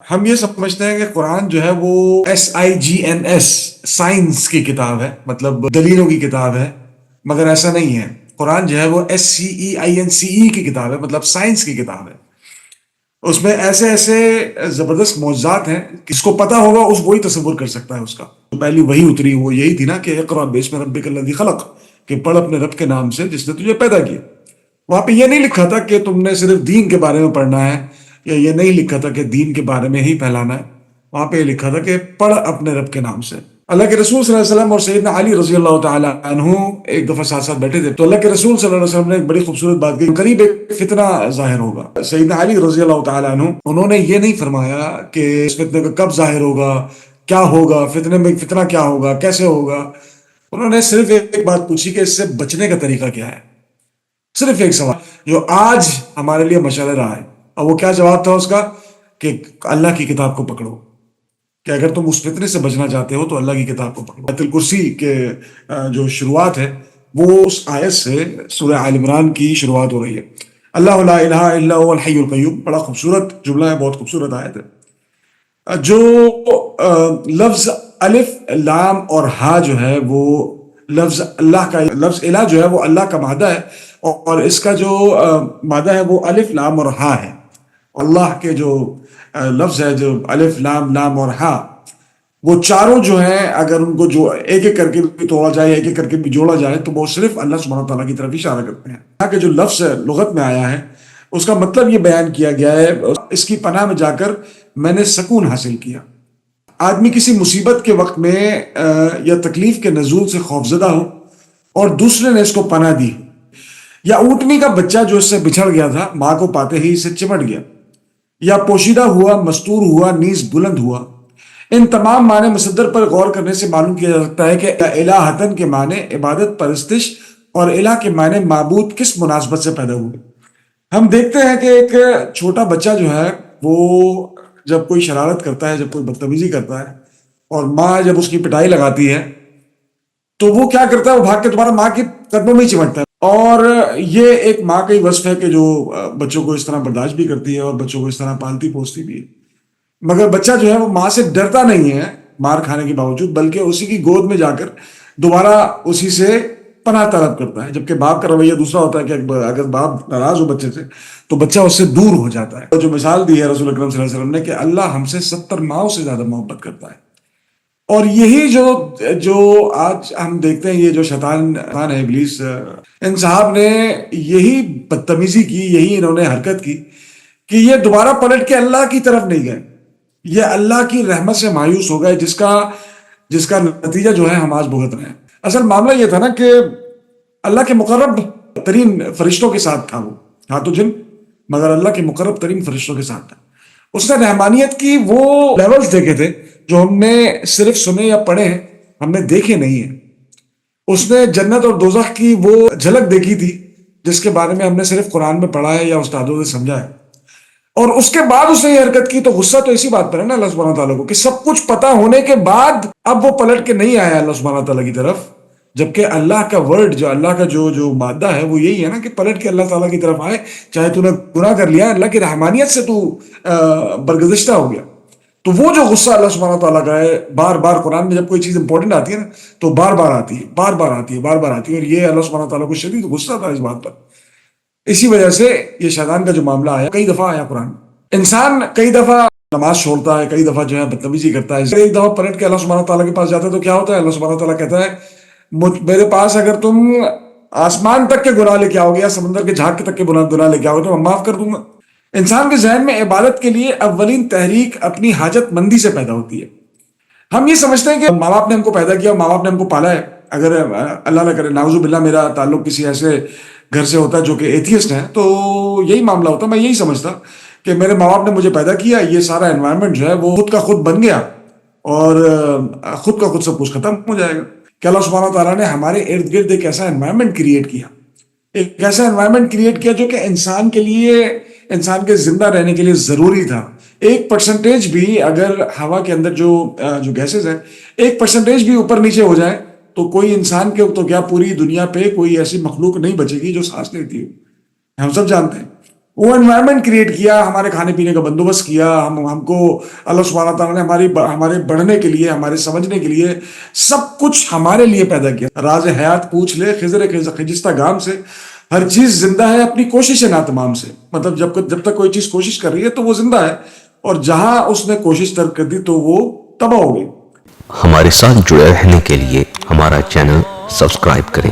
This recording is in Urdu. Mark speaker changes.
Speaker 1: ہم یہ سمجھتے ہیں کہ قرآن جو ہے وہ SIGNS سائنس کی کتاب ہے، مطلب دلیلوں کی کتاب ہے، مگر ایسا نہیں ہے۔ قرآن جو ہے وہ SCEINCE کی کتاب ہے، مطلب سائنس کی کتاب ہے۔ اس میں ایسے ایسے زبردست معجزات ہیں، جس کو پتا ہوگا اس وہی تصور کر سکتا ہے اس کا۔ پہلی وہی اتری وہ یہی تھی نا کہ اقرأ باسم ربک الذی خلق، کہ پڑھ اپنے رب کے نام سے جس نے تجھے پیدا کیا۔ وہاں پہ یہ نہیں لکھا تھا کہ تم نے صرف دین کے بارے میں پڑھنا ہے، یا یہ نہیں لکھا تھا کہ دین کے بارے میں ہی پھیلانا ہے۔ وہاں پہ یہ لکھا تھا کہ پڑھ اپنے رب کے نام سے۔ اللہ کے رسول صلی اللہ علیہ وسلم اور سیدنا علی رضی اللہ تعالیٰ عنہ ایک دفعہ ساتھ ساتھ بیٹھے تھے، تو اللہ کے رسول صلی اللہ علیہ وسلم نے ایک بڑی خوبصورت بات کی، قریب ایک فتنہ ظاہر ہوگا۔ سیدنا علی رضی اللہ تعالیٰ عنہ انہوں نے یہ نہیں فرمایا کہ اس فتنے کا کب ظاہر ہوگا، کیا ہوگا، فتنے میں فتنہ کیا ہوگا، کیسے ہوگا۔ انہوں نے صرف ایک بات پوچھی کہ اس سے بچنے کا طریقہ کیا ہے، صرف ایک سوال جو آج ہمارے لیے مشعل راہ ہے۔ اور وہ کیا جواب تھا اس کا؟ کہ اللہ کی کتاب کو پکڑو، کہ اگر تم اس فتنے سے بچنا چاہتے ہو تو اللہ کی کتاب کو پکڑو۔ آیت الکرسی کے جو شروعات ہے وہ اس آیت سے سورہ آل عمران کی شروعات ہو رہی ہے۔ اللہ لا الہ الا هو الحی القیوم، بڑا خوبصورت جملہ ہے، بہت خوبصورت آیت ہے۔ جو لفظ الف لام اور ہا جو ہے وہ لفظ اللہ کا، لفظ الہ جو ہے وہ اللہ کا مادہ ہے، اور اس کا جو مادہ ہے وہ الف لام اور ہا ہے۔ اللہ کے جو لفظ ہے، جو الف لام لام اور ہا، وہ چاروں جو ہیں اگر ان کو جو ایک ایک کر کے بھی توڑا جائے، ایک ایک کر کے بھی جوڑا جائے، تو وہ صرف اللہ سبحانہ تعالیٰ کی طرف اشارہ کرتے ہیں۔ یہاں کے جو لفظ لغت میں آیا ہے اس کا مطلب یہ بیان کیا گیا ہے، اس کی پناہ میں جا کر میں نے سکون حاصل کیا۔ آدمی کسی مصیبت کے وقت میں یا تکلیف کے نزول سے خوفزدہ ہو اور دوسرے نے اس کو پناہ دی، یا اونٹنی کا بچہ جو اس سے بچھڑ گیا تھا ماں کو پاتے ہی اسے چمٹ گیا، یا پوشیدہ ہوا، مستور ہوا، نیز بلند ہوا، ان تمام معنی مصدر پر غور کرنے سے معلوم کیا جا سکتا ہے کہ الہتن کے معنی عبادت پرستش اور الہ کے معنی معبود کس مناسبت سے پیدا ہوئے۔ ہم دیکھتے ہیں کہ ایک چھوٹا بچہ جو ہے وہ جب کوئی شرارت کرتا ہے، جب کوئی بدتمیزی کرتا ہے، اور ماں جب اس کی پٹائی لگاتی ہے تو وہ کیا کرتا ہے، وہ بھاگ کے تمہارا ماں کے قدموں میں ہی چمٹتا ہے۔ اور یہ ایک ماں کا ہی وصف ہے کہ جو بچوں کو اس طرح برداشت بھی کرتی ہے اور بچوں کو اس طرح پالتی پوستی بھی ہے۔ مگر بچہ جو ہے وہ ماں سے ڈرتا نہیں ہے مار کھانے کے باوجود، بلکہ اسی کی گود میں جا کر دوبارہ اسی سے پناہ طلب کرتا ہے۔ جبکہ باپ کا رویہ دوسرا ہوتا ہے کہ اگر باپ ناراض ہو بچے سے تو بچہ اس سے دور ہو جاتا ہے۔ جو مثال دی ہے رسول اکرم صلی اللہ علیہ وسلم نے کہ اللہ ہم سے 70 ماؤں سے زیادہ محبت کرتا ہے۔ اور یہی جو آج ہم دیکھتے ہیں، یہ جو شیطان ہے، ابلیس، ان صاحب نے یہی بدتمیزی کی، یہی انہوں نے حرکت کی کہ یہ دوبارہ پلٹ کے اللہ کی طرف نہیں گئے، یہ اللہ کی رحمت سے مایوس ہو گئے، جس کا نتیجہ جو ہے ہم آج بھگت رہے ہیں۔ اصل معاملہ یہ تھا نا کہ اللہ کے مقرب ترین فرشتوں کے ساتھ تھا، وہ تھا تو جن، مگر اللہ کے مقرب ترین فرشتوں کے ساتھ تھا۔ اس نے رحمانیت کی وہ لیولز دیکھے تھے جو ہم نے صرف سنے یا پڑھے ہیں، ہم نے دیکھے نہیں ہیں۔ اس نے جنت اور دوزخ کی وہ جھلک دیکھی تھی جس کے بارے میں ہم نے صرف قرآن میں پڑھا ہے یا استادوں سے سمجھا ہے۔ اور اس کے بعد اس نے یہ حرکت کی، تو غصہ تو اسی بات پر ہے نا اللہ سبحانہ تعالیٰ کو، کہ سب کچھ پتا ہونے کے بعد اب وہ پلٹ کے نہیں آیا اللہ سبحانہ تعالیٰ کی طرف، جبکہ اللہ کا ورڈ، جو اللہ کا جو مادہ ہے وہ یہی ہے نا کہ پلٹ کے اللہ تعالیٰ کی طرف آئے، چاہے تو نے گناہ کر لیا، اللہ کی رحمانیت سے تو برگزشتہ ہو گیا۔ تو وہ جو غصہ اللہ سبحانہ تعالیٰ کا ہے، بار بار قرآن میں جب کوئی چیز امپورٹنٹ آتی ہے نا تو بار بار آتی ہے، بار بار آتی ہے، بار بار آتی ہے، اور یہ اللہ سبحانہ تعالیٰ کو شدید غصہ تھا اس بات پر۔ اسی وجہ سے یہ شیطان کا جو معاملہ آیا، کئی دفعہ آیا قرآن۔ انسان کئی دفعہ نماز چھوڑتا ہے، کئی دفعہ جو ہے بدتمیزی کرتا ہے، ایک دفعہ پلٹ کے اللہ سبحانہ تعالیٰ کے پاس جاتا ہے تو کیا ہوتا ہے، اللہ سبحانہ تعالیٰ کہتا ہے میرے پاس اگر تم آسمان تک کے گناہ لے کے آؤ گے یا سمندر کے جھاگ تک کے گناہ لے کے آؤ گے تو میں معاف کر دوں گا۔ انسان کے ذہن میں عبادت کے لیے اولین تحریک اپنی حاجت مندی سے پیدا ہوتی ہے۔ ہم یہ سمجھتے ہیں کہ ماں باپ نے ہم کو پیدا کیا، ماں باپ نے ہم کو پالا ہے۔ اگر اللہ نہ کرے نعوذ باللہ میرا تعلق کسی ایسے گھر سے ہوتا ہے جو کہ ایتھیسٹ ہیں تو یہی معاملہ ہوتا، میں یہی سمجھتا کہ میرے ماں باپ نے مجھے پیدا کیا، یہ سارا انوائرمنٹ جو ہے وہ خود کا خود بن گیا اور خود کا خود سب کچھ ختم ہو جائے گا۔ کہ اللہ سبحانہ تعالیٰ نے ہمارے ارد گرد ایک ایسا انوائرمنٹ کریٹ کیا، ایک ایسا انوائرمنٹ کریٹ کیا جو کہ انسان کے لیے، انسان کے زندہ رہنے کے لیے ضروری تھا۔ 1% بھی اگر ہوا کے اندر جو گیسز ہیں 1% بھی اوپر نیچے ہو جائے تو کوئی انسان کے تو کیا پوری دنیا پہ کوئی ایسی مخلوق نہیں بچے گی جو سانس لیتی ہو، ہم سب جانتے ہیں۔ وہ انوائرمنٹ کریٹ کیا, ہمارے کھانے پینے کا بندوبست کیا, ہم کو اللہ سبحانہ تعالیٰ نے ہمارے بڑھنے کے لیے, ہمارے سمجھنے کے لیے سب کچھ ہمارے لیے پیدا کیا. راز حیات پوچھ لے خضر خجستہ گام سے, ہر چیز زندہ ہے اپنی کوشش ناتمام سے. مطلب جب تک کوئی چیز کوشش کر رہی ہے تو وہ زندہ ہے, اور جہاں اس نے کوشش ترک کر دی تو وہ تباہ ہو گئی.
Speaker 2: ہمارے ساتھ جڑے رہنے کے لیے ہمارا چینل سبسکرائب کریں.